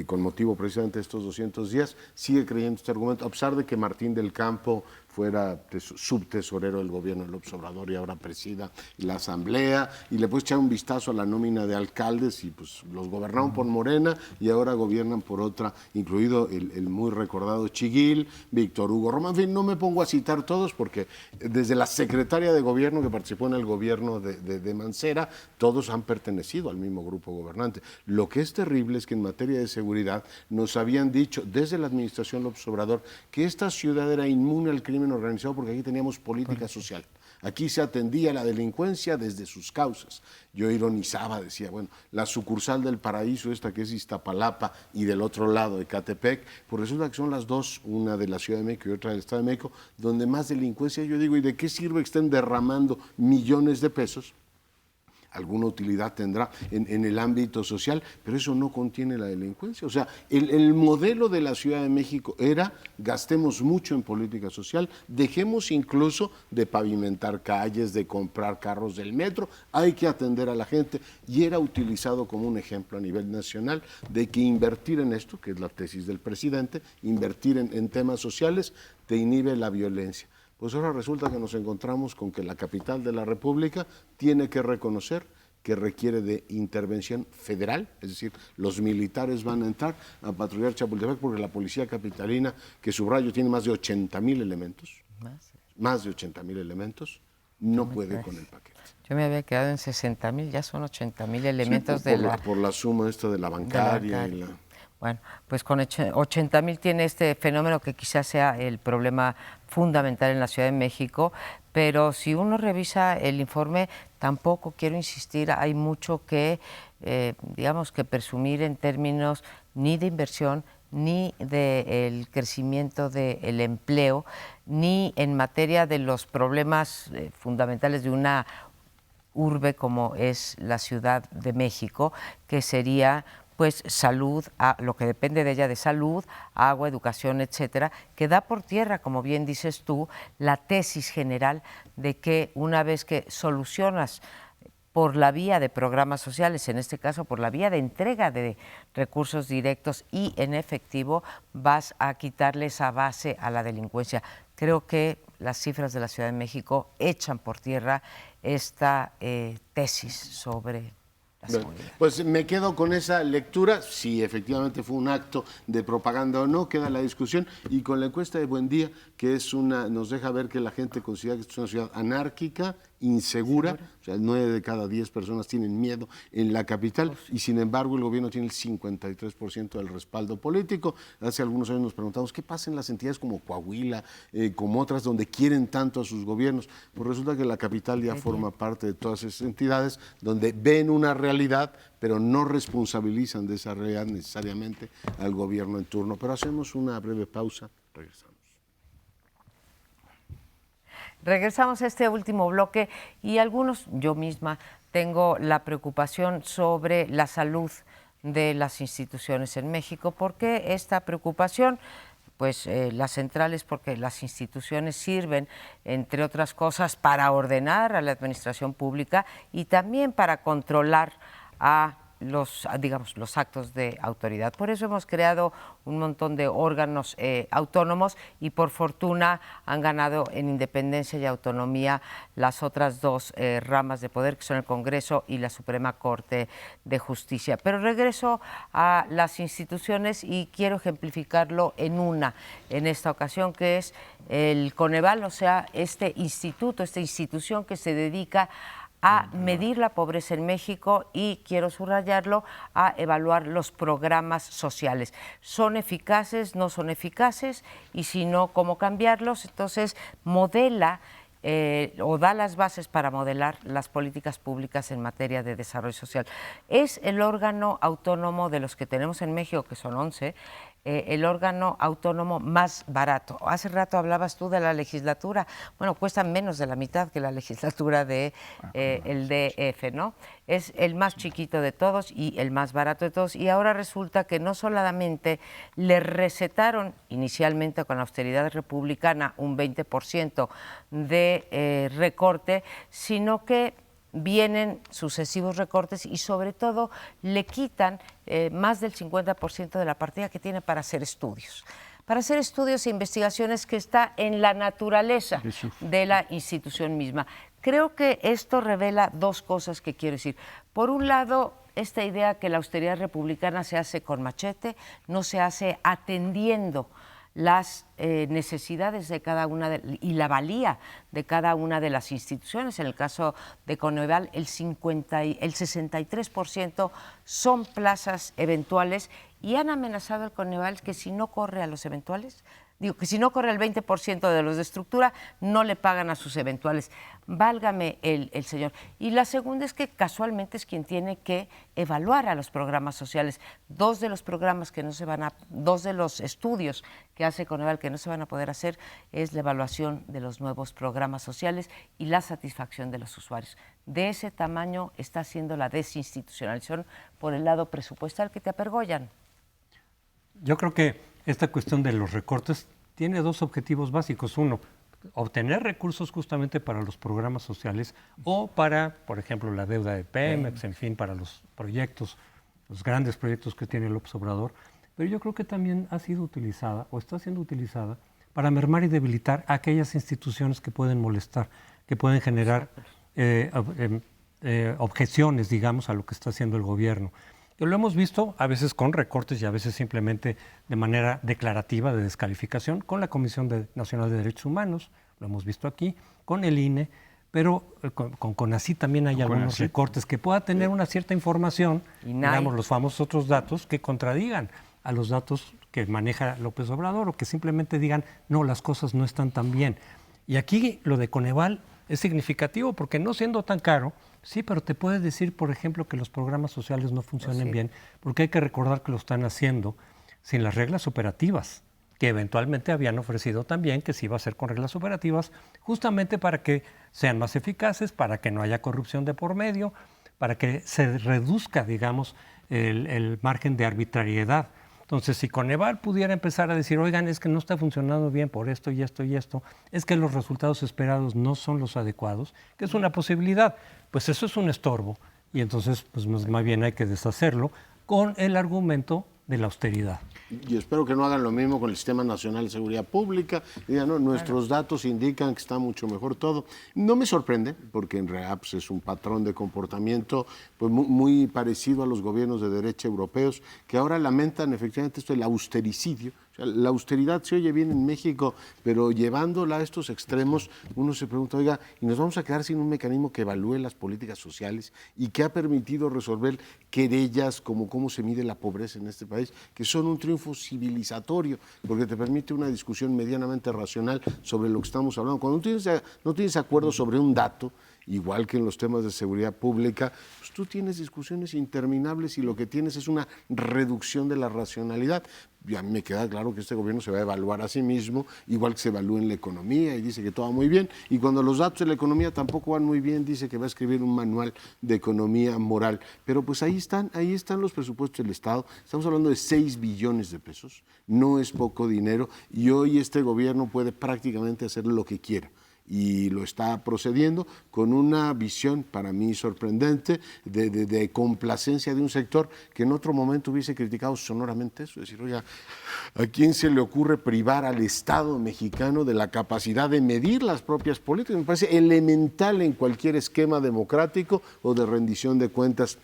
con motivo precisamente de estos 200 días sigue creyendo este argumento, a pesar de que Martín del Campo fuera subtesorero del gobierno de López Obrador y ahora presida la Asamblea, y le puedes echar un vistazo a la nómina de alcaldes y pues los gobernaron por Morena y ahora gobiernan por otra, incluido el muy recordado Chiguil, Víctor Hugo Roma. En fin, no me pongo a citar todos porque desde la secretaria de gobierno que participó en el gobierno de Mancera, todos han pertenecido al mismo grupo gobernante. Lo que es terrible es que en materia de seguridad nos habían dicho desde la administración López Obrador que esta ciudad era inmune al crimen organizado porque aquí teníamos política social. Aquí se atendía la delincuencia desde sus causas. Yo ironizaba, decía, bueno, la sucursal del Paraíso, esta que es Iztapalapa, y del otro lado, Ecatepec, pues resulta que son las dos, una de la Ciudad de México y otra del Estado de México, donde más delincuencia. Yo digo, ¿y de qué sirve que estén derramando millones de pesos? Alguna utilidad tendrá en el ámbito social, pero eso no contiene la delincuencia. O sea, el modelo de la Ciudad de México era gastemos mucho en política social, dejemos incluso de pavimentar calles, de comprar carros del metro, hay que atender a la gente, y era utilizado como un ejemplo a nivel nacional de que invertir en esto, que es la tesis del presidente, invertir en temas sociales te inhibe la violencia. Pues ahora resulta que nos encontramos con que la capital de la República tiene que reconocer que requiere de intervención federal, es decir, los militares van a entrar a patrullar Chapultepec porque la policía capitalina, que subrayo tiene más de 80,000 elementos, más de 80,000 elementos, no puede con el paquete. Yo me había quedado en 60,000, ya son 80,000 elementos por la suma de la bancaria. Bueno, pues con 80,000 tiene este fenómeno que quizás sea el problema fundamental en la Ciudad de México, pero si uno revisa el informe, tampoco quiero insistir, hay mucho que, digamos, que presumir en términos ni de inversión, ni del crecimiento del empleo, ni en materia de los problemas fundamentales de una urbe como es la Ciudad de México, que sería pues salud, lo que depende de ella de salud, agua, educación, etcétera, que da por tierra, como bien dices tú, la tesis general de que una vez que solucionas por la vía de programas sociales, en este caso por la vía de entrega de recursos directos y en efectivo, vas a quitarle esa base a la delincuencia. creo que las cifras de la Ciudad de México echan por tierra esta tesis sobre la seguridad. Pues me quedo con esa lectura, si efectivamente fue un acto de propaganda o no, queda la discusión, y con la encuesta de Buen Día, que nos deja ver que la gente considera que esto es una ciudad anárquica, insegura, o sea, 9 de cada 10 personas tienen miedo en la capital, y sin embargo el gobierno tiene el 53% del respaldo político. Hace algunos años nos preguntamos qué pasa en las entidades como Coahuila, como otras donde quieren tanto a sus gobiernos. Pues resulta que la capital ya forma parte de todas esas entidades donde ven una realidad, pero no responsabilizan de esa realidad necesariamente al gobierno en turno. Pero hacemos una breve pausa, regresamos. Regresamos a este último bloque y yo misma, tengo la preocupación sobre la salud de las instituciones en México. ¿Por qué esta preocupación? Pues la central es porque las instituciones sirven, entre otras cosas, para ordenar a la administración pública y también para controlar a los actos de autoridad. Por eso hemos creado un montón de órganos autónomos y por fortuna han ganado en independencia y autonomía las otras dos ramas de poder, que son el Congreso y la Suprema Corte de Justicia. Pero regreso a las instituciones y quiero ejemplificarlo en esta ocasión, que es el Coneval, o sea, esta institución que se dedica a medir la pobreza en México y, quiero subrayarlo, a evaluar los programas sociales. ¿Son eficaces, no son eficaces? Y si no, ¿cómo cambiarlos? Entonces, modela o da las bases para modelar las políticas públicas en materia de desarrollo social. Es el órgano autónomo de los que tenemos en México, que son 11, el órgano autónomo más barato. Hace rato hablabas tú de la legislatura. Bueno, cuesta menos de la mitad que la legislatura de el DF, ¿no? Es el más chiquito de todos y el más barato de todos. Y ahora resulta que no solamente le recetaron inicialmente con la austeridad republicana un 20% de recorte, sino que vienen sucesivos recortes y sobre todo le quitan más del 50% de la partida que tiene para hacer estudios e investigaciones, que está en la naturaleza de la institución misma. Creo que esto revela dos cosas que quiero decir. Por un lado, esta idea que la austeridad republicana se hace con machete, no se hace atendiendo las necesidades de cada una y la valía de cada una de las instituciones. En el caso de Coneval, el 63% son plazas eventuales, y han amenazado al Coneval que si no corre a los eventuales, que si no corre el 20% de los de estructura, no le pagan a sus eventuales. Válgame el señor. Y la segunda es que casualmente es quien tiene que evaluar a los programas sociales. Dos de los estudios que hace Coneval que no se van a poder hacer es la evaluación de los nuevos programas sociales y la satisfacción de los usuarios. De ese tamaño está siendo la desinstitucionalización por el lado presupuestal, que te apergollan. Yo creo que esta cuestión de los recortes tiene dos objetivos básicos. Uno, obtener recursos justamente para los programas sociales o para, por ejemplo, la deuda de Pemex, en fin, para los proyectos, los grandes proyectos que tiene López Obrador. Pero yo creo que también ha sido utilizada o está siendo utilizada para mermar y debilitar a aquellas instituciones que pueden molestar, que pueden generar objeciones, digamos, a lo que está haciendo el gobierno. Que lo hemos visto a veces con recortes y a veces simplemente de manera declarativa de descalificación con la Comisión Nacional de Derechos Humanos, lo hemos visto aquí, con el INE, pero con CONACYT también hay algunos recortes que pueda tener una cierta información, digamos los famosos otros datos que contradigan a los datos que maneja López Obrador o que simplemente digan, no, las cosas no están tan bien. Y aquí lo de Coneval es significativo porque no siendo tan caro, sí, pero te puede decir, por ejemplo, que los programas sociales no funcionen bien, porque hay que recordar que lo están haciendo sin las reglas operativas, que eventualmente habían ofrecido también que se iba a hacer con reglas operativas, justamente para que sean más eficaces, para que no haya corrupción de por medio, para que se reduzca, digamos, el margen de arbitrariedad. Entonces, si Coneval pudiera empezar a decir, oigan, es que no está funcionando bien por esto y esto y esto, es que los resultados esperados no son los adecuados, que es una posibilidad, pues eso es un estorbo. Y entonces, pues más bien hay que deshacerlo con el argumento de la austeridad. Y espero que no hagan lo mismo con el Sistema Nacional de Seguridad Pública. Digan, no, nuestros datos indican que está mucho mejor todo. No me sorprende, porque en realidad pues, es un patrón de comportamiento pues, muy parecido a los gobiernos de derecha europeos, que ahora lamentan efectivamente esto del austericidio. O sea, la austeridad se oye bien en México, pero llevándola a estos extremos, uno se pregunta, oiga, ¿y nos vamos a quedar sin un mecanismo que evalúe las políticas sociales y que ha permitido resolver querellas como cómo se mide la pobreza en este país, que son un triunfo civilizatorio, porque te permite una discusión medianamente racional sobre lo que estamos hablando? Cuando no tienes acuerdo sobre un dato, igual que en los temas de seguridad pública, pues tú tienes discusiones interminables y lo que tienes es una reducción de la racionalidad. Y a mí me queda claro que este gobierno se va a evaluar a sí mismo, igual que se evalúa en la economía y dice que todo va muy bien, y cuando los datos de la economía tampoco van muy bien, dice que va a escribir un manual de economía moral. Pero pues ahí están los presupuestos del Estado, estamos hablando de 6 billones de pesos, no es poco dinero, y hoy este gobierno puede prácticamente hacer lo que quiera. Y lo está procediendo con una visión para mí sorprendente de complacencia de un sector que en otro momento hubiese criticado sonoramente eso, es decir, oiga, ¿a quién se le ocurre privar al Estado mexicano de la capacidad de medir las propias políticas? Me parece elemental en cualquier esquema democrático o de rendición de cuentas.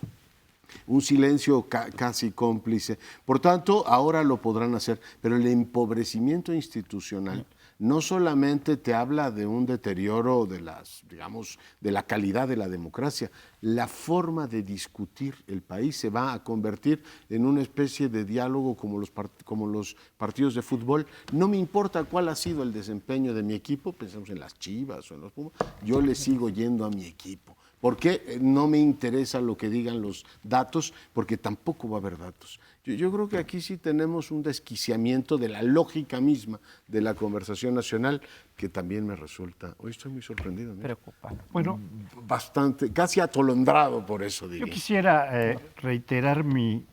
Un silencio casi cómplice. Por tanto, ahora lo podrán hacer, pero el empobrecimiento institucional no solamente te habla de un deterioro de de la calidad de la democracia, la forma de discutir el país se va a convertir en una especie de diálogo como los partidos de fútbol. No me importa cuál ha sido el desempeño de mi equipo, pensemos en las Chivas o en los Pumas, yo le sigo yendo a mi equipo. ¿Por qué? No me interesa lo que digan los datos, porque tampoco va a haber datos. Yo creo que aquí sí tenemos un desquiciamiento de la lógica misma de la conversación nacional, que también me resulta, hoy estoy muy sorprendido, ¿no? Preocupante. Bueno, bastante, casi atolondrado por eso, diría. yo quisiera reiterar mi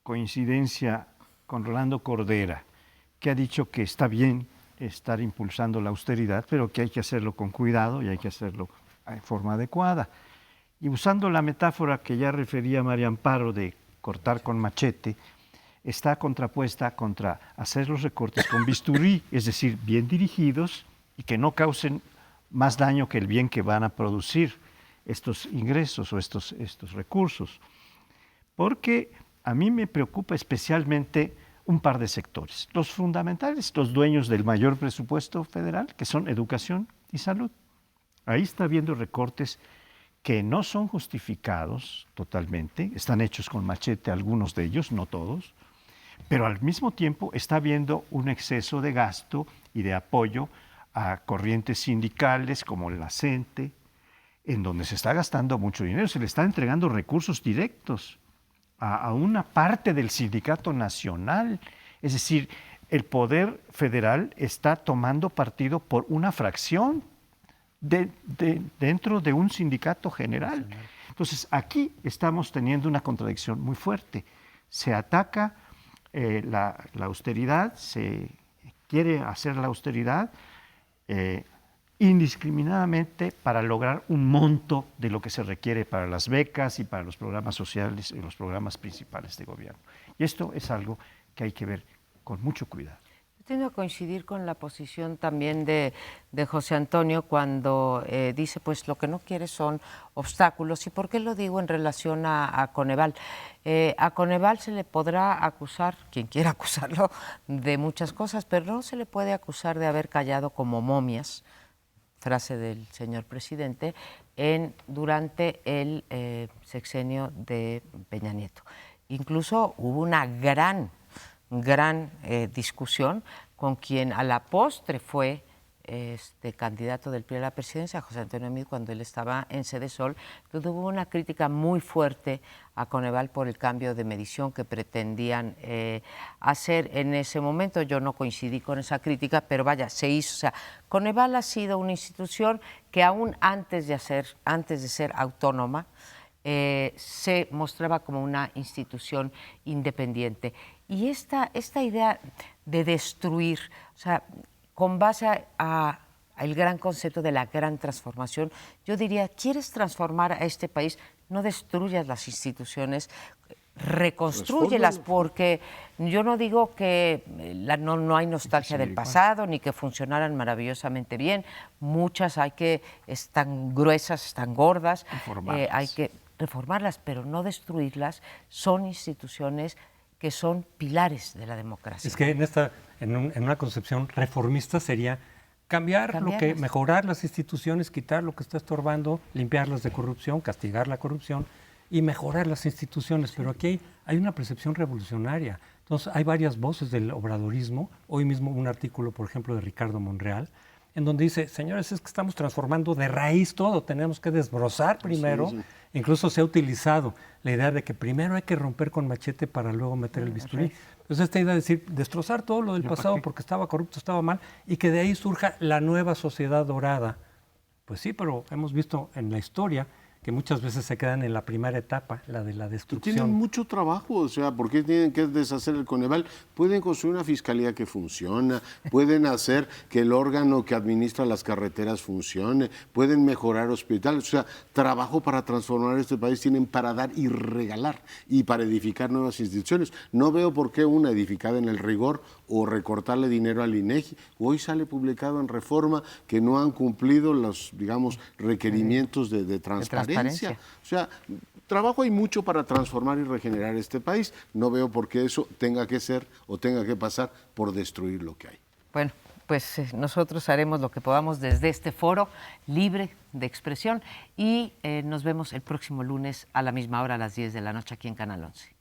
coincidencia con Rolando Cordera, que ha dicho que está bien estar impulsando la austeridad, pero que hay que hacerlo con cuidado y hay que hacerlo en forma adecuada. Y usando la metáfora que ya refería María Amparo de cortar con machete, está contrapuesta contra hacer los recortes con bisturí, es decir, bien dirigidos y que no causen más daño que el bien que van a producir estos ingresos o estos recursos. Porque a mí me preocupa especialmente un par de sectores. Los fundamentales, los dueños del mayor presupuesto federal, que son educación y salud. Ahí está habiendo recortes que no son justificados totalmente, están hechos con machete algunos de ellos, no todos, pero al mismo tiempo está habiendo un exceso de gasto y de apoyo a corrientes sindicales como la CENTE, en donde se está gastando mucho dinero, se le está entregando recursos directos a una parte del sindicato nacional, es decir, el poder federal está tomando partido por una fracción dentro de un sindicato general. Entonces, aquí estamos teniendo una contradicción muy fuerte. Se ataca la austeridad, se quiere hacer la austeridad indiscriminadamente para lograr un monto de lo que se requiere para las becas y para los programas sociales y los programas principales de gobierno. Y esto es algo que hay que ver con mucho cuidado. Tiendo a coincidir con la posición también de José Antonio cuando dice, pues lo que no quiere son obstáculos. ¿Y por qué lo digo en relación a Coneval? A Coneval se le podrá acusar, quien quiera acusarlo, de muchas cosas, pero no se le puede acusar de haber callado como momias, frase del señor presidente, durante el sexenio de Peña Nieto. Incluso hubo una gran discusión con quien a la postre fue candidato del PRI a la presidencia, José Antonio Meade, cuando él estaba en Sede Sol, donde hubo una crítica muy fuerte a Coneval por el cambio de medición que pretendían hacer en ese momento. Yo no coincidí con esa crítica, pero vaya, se hizo. O sea, Coneval ha sido una institución que aún antes de ser autónoma, se mostraba como una institución independiente. Y esta idea de destruir, o sea, con base al gran concepto de la gran transformación, yo diría, ¿quieres transformar a este país? No destruyas las instituciones reconstrúyelas, porque yo no digo que no hay nostalgia del pasado, ni que funcionaran maravillosamente bien. Muchas están gruesas, están gordas, hay que reformarlas, pero no destruirlas. Son instituciones que son pilares de la democracia. Es que en una concepción reformista sería mejorar las instituciones, quitar lo que está estorbando, limpiarlas de corrupción, castigar la corrupción y mejorar las instituciones. Pero aquí hay una percepción revolucionaria. Entonces, hay varias voces del obradorismo. Hoy mismo un artículo, por ejemplo, de Ricardo Monreal, en donde dice, señores, es que estamos transformando de raíz todo, tenemos que desbrozar primero. Sí. Incluso se ha utilizado la idea de que primero hay que romper con machete para luego meter el bisturí. Entonces esta idea de decir, destrozar todo lo del pasado porque estaba corrupto, estaba mal, y que de ahí surja la nueva sociedad dorada. Pues sí, pero hemos visto en la historia que muchas veces se quedan en la primera etapa, la de la destrucción. Tienen mucho trabajo, o sea, ¿por qué tienen que deshacer el Coneval? Pueden construir una fiscalía que funciona, pueden hacer que el órgano que administra las carreteras funcione, pueden mejorar hospitales, o sea, trabajo para transformar este país tienen para dar y regalar y para edificar nuevas instituciones. No veo por qué una edificada en el rigor o recortarle dinero al INEGI. Hoy sale publicado en Reforma que no han cumplido los, digamos, requerimientos de transparencia. O sea, trabajo hay mucho para transformar y regenerar este país. No veo por qué eso tenga que ser o tenga que pasar por destruir lo que hay. Bueno, pues nosotros haremos lo que podamos desde este foro libre de expresión y nos vemos el próximo lunes a la misma hora, a las 10 de la noche aquí en Canal 11.